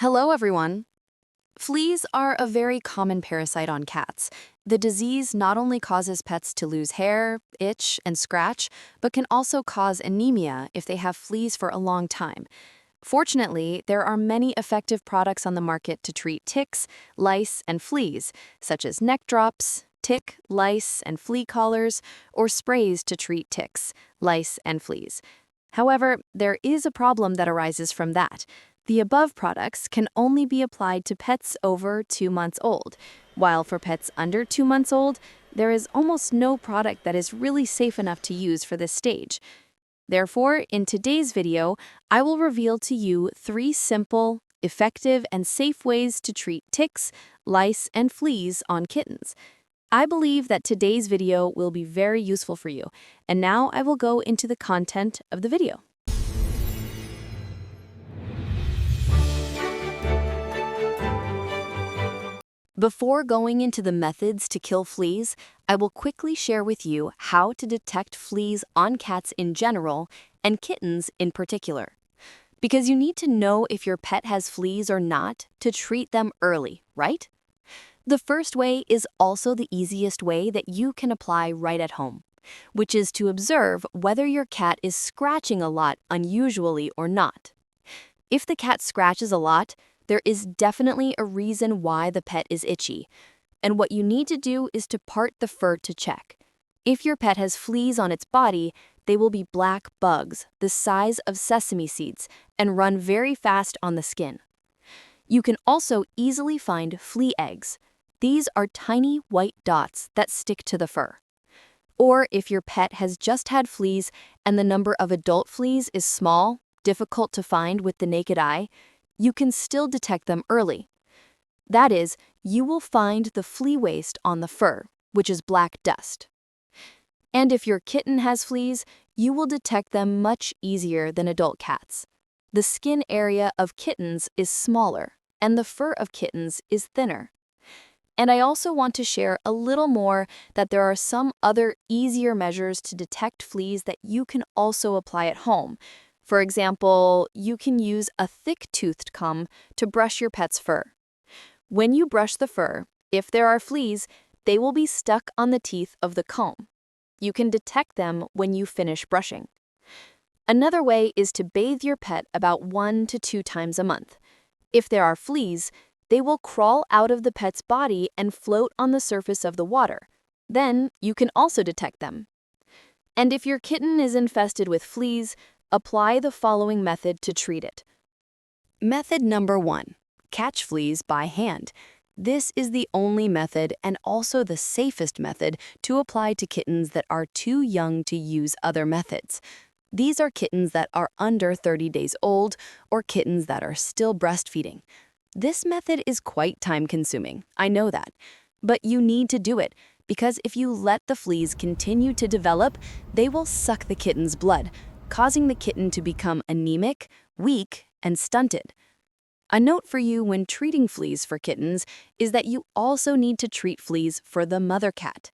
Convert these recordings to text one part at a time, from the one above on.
Hello, everyone. Fleas are a very common parasite on cats. The disease not only causes pets to lose hair, itch, and scratch, but can also cause anemia if they have fleas for a long time. Fortunately, there are many effective products on the market to treat ticks, lice, and fleas, such as neck drops, tick, lice, and flea collars, or sprays to treat ticks, lice, and fleas. However, there is a problem that arises from that. The above products can only be applied to pets over 2 months old, while for pets under 2 months old, there is almost no product that is really safe enough to use for this stage. Therefore, in today's video, I will reveal to you 3 simple, effective, and safe ways to treat ticks, lice, and fleas on kittens. I believe that today's video will be very useful for you, and now I will go into the content of the video. Before going into the methods to kill fleas, I will quickly share with you how to detect fleas on cats in general and kittens in particular. Because you need to know if your pet has fleas or not to treat them early, right? The first way is also the easiest way that you can apply right at home, which is to observe whether your cat is scratching a lot unusually or not. If the cat scratches a lot, there is definitely a reason why the pet is itchy, and what you need to do is to part the fur to check. If your pet has fleas on its body, they will be black bugs the size of sesame seeds and run very fast on the skin. You can also easily find flea eggs. These are tiny white dots that stick to the fur. Or if your pet has just had fleas and the number of adult fleas is small, difficult to find with the naked eye, you can still detect them early. That is, you will find the flea waste on the fur, which is black dust. And if your kitten has fleas, you will detect them much easier than adult cats. The skin area of kittens is smaller, and the fur of kittens is thinner. And I also want to share a little more that there are some other easier measures to detect fleas that you can also apply at home. For example, you can use a thick-toothed comb to brush your pet's fur. When you brush the fur, if there are fleas, they will be stuck on the teeth of the comb. You can detect them when you finish brushing. Another way is to bathe your pet about 1 to 2 times a month. If there are fleas, they will crawl out of the pet's body and float on the surface of the water. Then you can also detect them. And if your kitten is infested with fleas, apply the following method to treat it. Method number 1. Catch fleas by hand. This is the only method and also the safest method to apply to kittens that are too young to use other methods. These are kittens that are under 30 days old or kittens that are still breastfeeding. This method is quite time-consuming, I know that. But you need to do it because if you let the fleas continue to develop, they will suck the kitten's blood, causing the kitten to become anemic, weak, and stunted. A note for you when treating fleas for kittens is that you also need to treat fleas for the mother cat.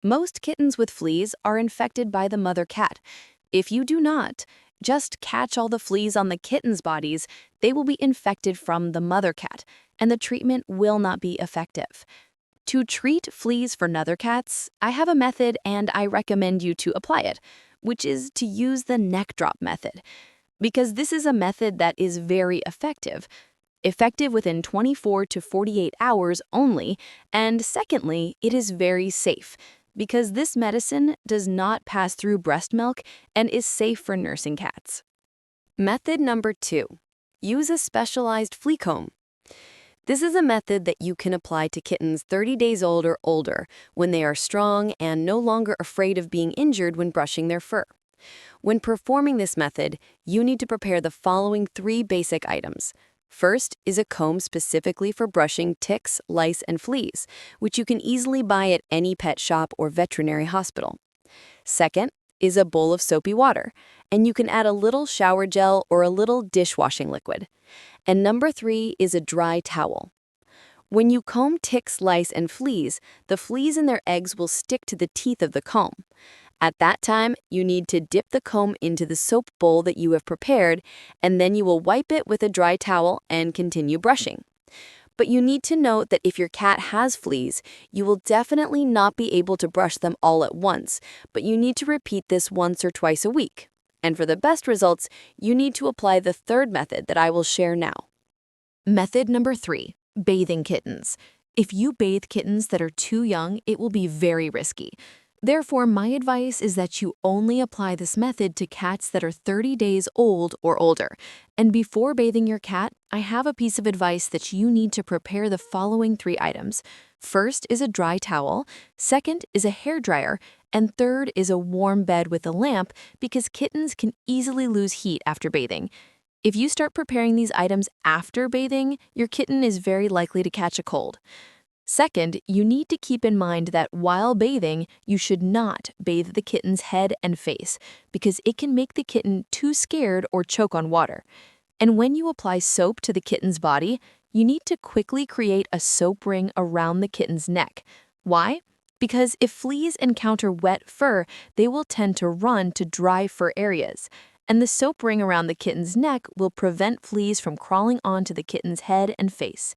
Most kittens with fleas are infected by the mother cat. If you do not, just catch all the fleas on the kitten's bodies, they will be infected from the mother cat, and the treatment will not be effective. To treat fleas for mother cats, I have a method and I recommend you to apply it, which is to use the neck drop method, because this is a method that is very effective within 24 to 48 hours only, and secondly, it is very safe, because this medicine does not pass through breast milk and is safe for nursing cats. Method number 2. Use a specialized flea comb. This is a method that you can apply to kittens 30 days old or older when they are strong and no longer afraid of being injured when brushing their fur. When performing this method, you need to prepare the following 3 basic items. First is a comb specifically for brushing ticks, lice, and fleas, which you can easily buy at any pet shop or veterinary hospital. Second is a bowl of soapy water, and you can add a little shower gel or a little dishwashing liquid. And number 3 is a dry towel. When you comb ticks, lice, and fleas, the fleas and their eggs will stick to the teeth of the comb. At that time, you need to dip the comb into the soap bowl that you have prepared, and then you will wipe it with a dry towel and continue brushing. But you need to note that if your cat has fleas, you will definitely not be able to brush them all at once, but you need to repeat this once or twice a week. And for the best results, you need to apply the third method that I will share now. Method number 3, bathing kittens. If you bathe kittens that are too young, it will be very risky. Therefore, my advice is that you only apply this method to cats that are 30 days old or older. And before bathing your cat, I have a piece of advice that you need to prepare the following 3 items. First is a dry towel, second is a hair dryer, and third is a warm bed with a lamp because kittens can easily lose heat after bathing. If you start preparing these items after bathing, your kitten is very likely to catch a cold. Second, you need to keep in mind that while bathing, you should not bathe the kitten's head and face because it can make the kitten too scared or choke on water. And when you apply soap to the kitten's body, you need to quickly create a soap ring around the kitten's neck. Why? Because if fleas encounter wet fur, they will tend to run to dry fur areas. And the soap ring around the kitten's neck will prevent fleas from crawling onto the kitten's head and face.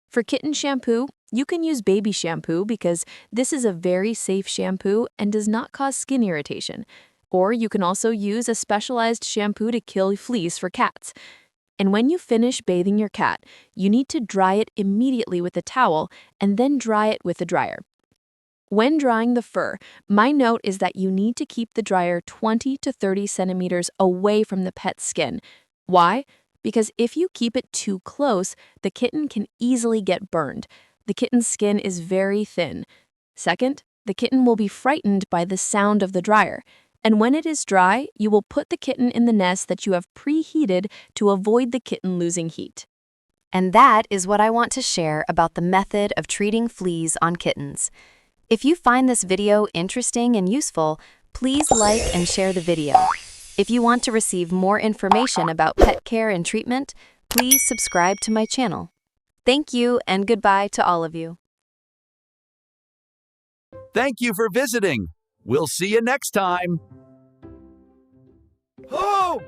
For kitten shampoo, you can use baby shampoo because this is a very safe shampoo and does not cause skin irritation. Or you can also use a specialized shampoo to kill fleas for cats. And when you finish bathing your cat, you need to dry it immediately with a towel and then dry it with a dryer. When drying the fur, my note is that you need to keep the dryer 20 to 30 centimeters away from the pet's skin. Why? Because if you keep it too close, the kitten can easily get burned. The kitten's skin is very thin. Second, the kitten will be frightened by the sound of the dryer. And when it is dry, you will put the kitten in the nest that you have preheated to avoid the kitten losing heat. And that is what I want to share about the method of treating fleas on kittens. If you find this video interesting and useful, please like and share the video. If you want to receive more information about pet care and treatment, please subscribe to my channel. Thank you and goodbye to all of you. Thank you for visiting. We'll see you next time. Oh!